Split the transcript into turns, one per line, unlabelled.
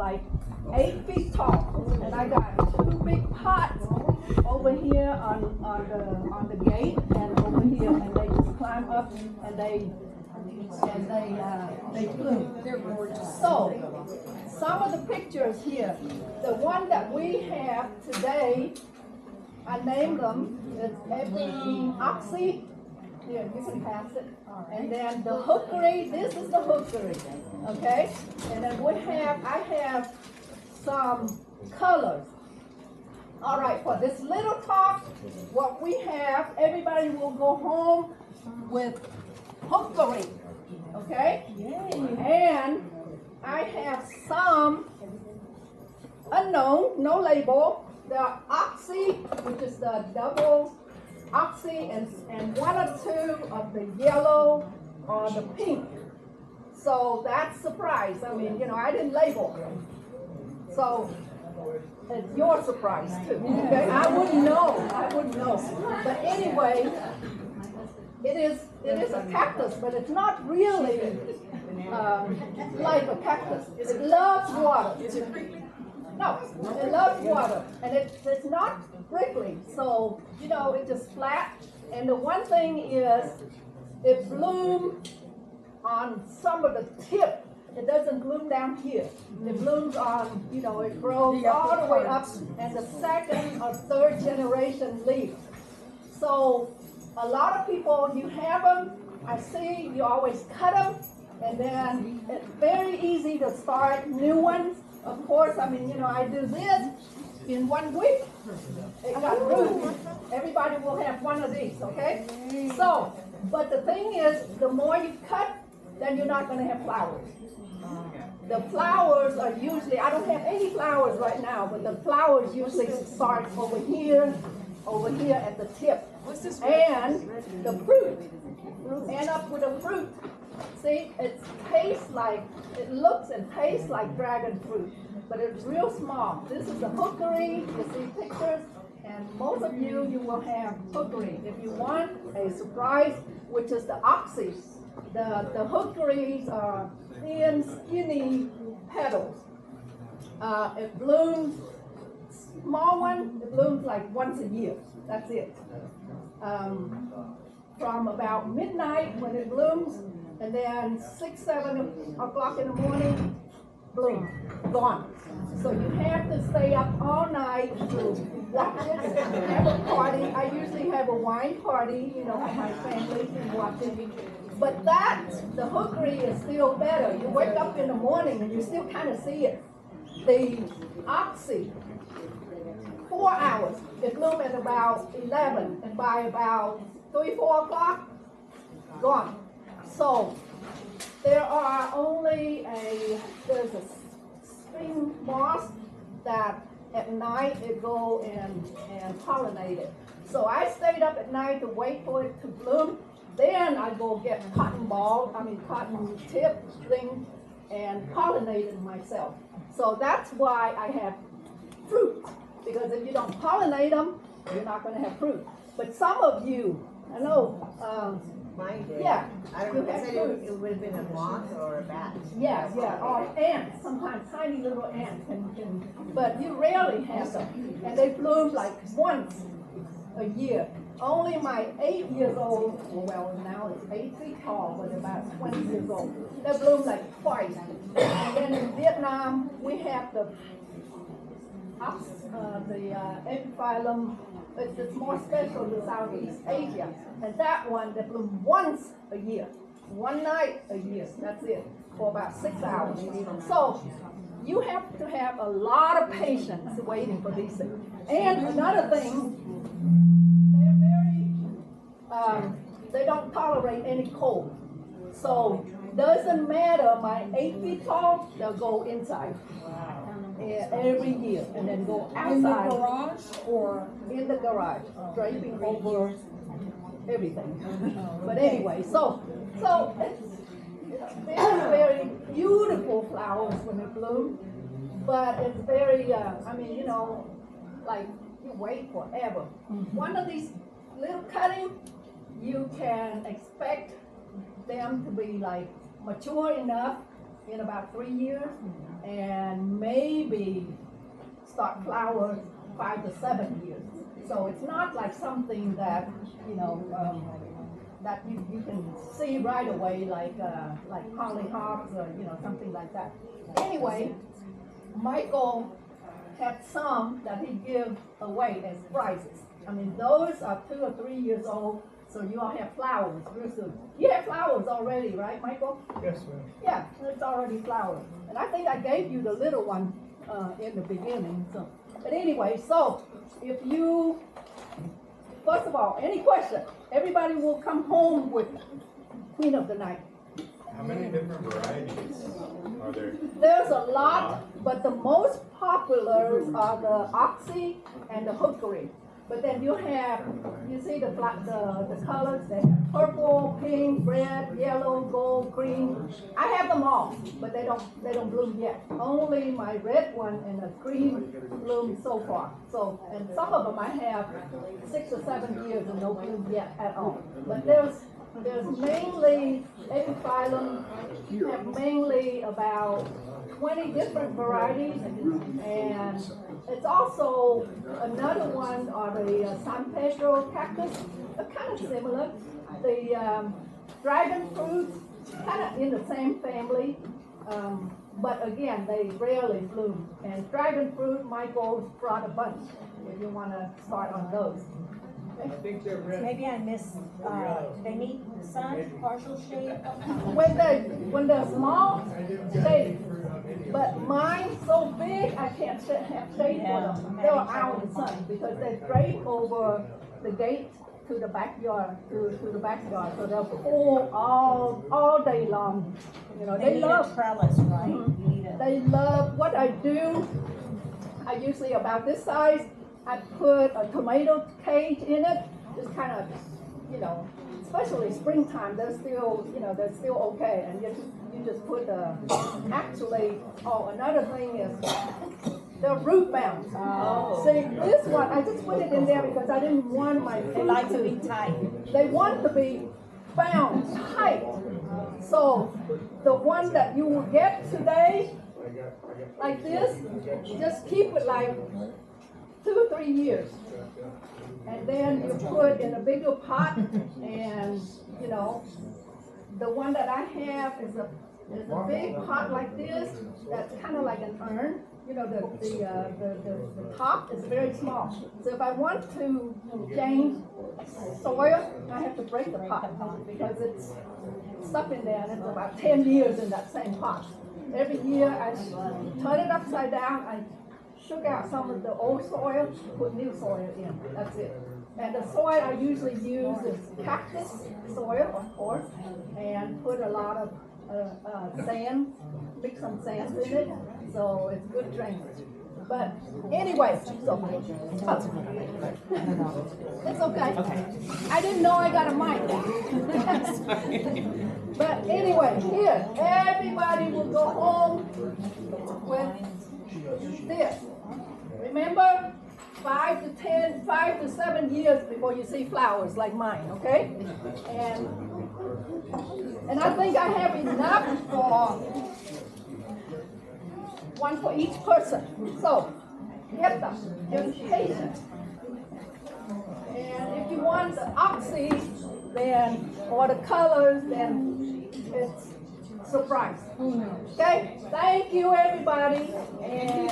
like 8 feet tall. And I got 2 big pots over here on the gate and over here, and they just climb up and they bloom. They're gorgeous. So some of the pictures here, the one that we have today, I named them. It's Epiphyllum Oxypetalum. Here, you can pass it. And then the Hookery, this is the Hookery, okay? And then I have some colors. All right, for this little talk, what we have, everybody will go home with Hookery, okay? Yay. And I have some unknown, no label. The Oxy, which is the double Oxy, and 1 or 2 of the yellow or the pink. So that's surprise. I mean, you know, I didn't label. So it's your surprise too. Okay? I wouldn't know. But anyway, it is a cactus, but it's not really like a cactus. It loves water. No, it loves water, and it's not prickly, so, you know, it's just flat. And the one thing is, it blooms on some of the tip. It doesn't bloom down here. It blooms on, you know, it grows all the way up, and the 2nd or 3rd generation leaf. So a lot of people, you have them, I see you always cut them, and then it's very easy to start new ones. Of course, I mean, you know, I do this in 1 week. It got roots. Everybody will have one of these, okay? So, but the thing is, the more you cut, then you're not going to have flowers. The flowers are usually, I don't have any flowers right now, but the flowers usually start over here at the tip. And the fruit, end up with a fruit. See, it looks and tastes like dragon fruit, but it's real small. This is the Hookery. You see pictures, and most of you will have Hookery. If you want a surprise, which is the Oxy, the Hookeries are thin, skinny petals. It blooms, small one, it blooms like once a year. That's it. From about midnight when it blooms, and then 6, 7 o'clock in the morning, bloom, gone. So you have to stay up all night to watch it, have a party. I usually have a wine party, you know, with my family and watch it. But the Hookery is still better. You wake up in the morning and you still kind of see it. The Oxy, 4 hours. It blooms at about 11, and by about 3, 4 o'clock, gone. So there are there's a spring moss that at night it go and pollinate it. So I stayed up at night to wait for it to bloom. Then I go get cotton tip string and pollinate it myself. So that's why I have fruit, because if you don't pollinate them, you're not going to have fruit. But some of you, I know,
mine did.
Yeah.
I don't know if it would have been a moth or a bat.
Yeah, or ants. Sometimes tiny little ants can, but you rarely have them. And they bloom like once a year. Only my 8 years old, well now it's 8 feet tall, but about 20 years old, they bloom like twice. And then in Vietnam, we have the Epiphyllum. It's more special to Southeast Asia. And that one, they bloom once a year. One night a year, that's it, for about 6 hours. So you have to have a lot of patience waiting for these things. And another thing, they don't tolerate any cold. So doesn't matter, my 8 feet tall, they'll go inside. Every year, and then go outside.
In the garage or?
In the garage, draping over everything. But anyway, so it's very, very beautiful flowers when they bloom, but it's very, I mean, you know, like you wait forever. One of these little cuttings, you can expect them to be like mature enough in about 3 years, and maybe start flowers 5 to 7 years. So it's not like something that, that you can see right away, like hollyhocks or, something like that. Anyway, Michael had some that he give away as prizes. I mean, those are 2 or 3 years old, so you all have flowers real soon. You have flowers already, right, Michael?
Yes, ma'am.
Yeah, it's already flowered. And I think I gave you the little one in the beginning. So, but anyway, so if you, first of all, any question, everybody will come home with Queen of the Night.
How many different varieties are there?
There's a lot, but the most popular are the Oxy and the Hookery. But then you see the colors, they have purple, pink, red, yellow, gold, green. I have them all, but they don't bloom yet. Only my red one and the green bloom so far. So, and some of them I have 6 or 7 years and no bloom yet at all. But there's mainly Epiphyllum, you have mainly about 20 different varieties, and it's also another one are the San Pedro cactus. They're kind of similar. The dragon fruit, kind of in the same family, but again, they rarely bloom. And dragon fruit, Michael brought a bunch if you want to start on those.
I think they're red.
Maybe I missed, they need sun, partial shade?
When they're small, shade. But mine so big, I can't have shade for them. They're out in the sun because they drape over the gate to the backyard, to the backyard. So they'll pull all day long.
They love trellis, right? You need a.
They love what I do. I usually about this size. I put a tomato cage in it, just kind of, especially springtime, they're still okay. And you just put actually, another thing is the root bound.
Oh.
See, this one, I just put it in there because I didn't want my
They
fruit
like to be tight.
They want to be bound tight. So the one that you will get today, like this, just keep it like 2 or 3 years, and then you put in a bigger pot, and the one that I have is a big pot like this that's kind of like an urn. The top is very small. So if I want to change soil, I have to break the pot because it's stuck in there, and it's about 10 years in that same pot. Every year I turn it upside down. I shook out some of the old soil, put new soil in. That's it. And the soil I usually use is cactus soil, of course, and put a lot of sand, mix some sand in it, so it's good drainage. But anyway, so it's okay. I didn't know I got a mic. But anyway, here, everybody will go home with this. Remember, 5 to 7 years before you see flowers like mine, okay? And I think I have enough for one for each person. So get them, just patient. And if you want the oxy, then or the colors, then it's surprise. Okay? Thank you, everybody. And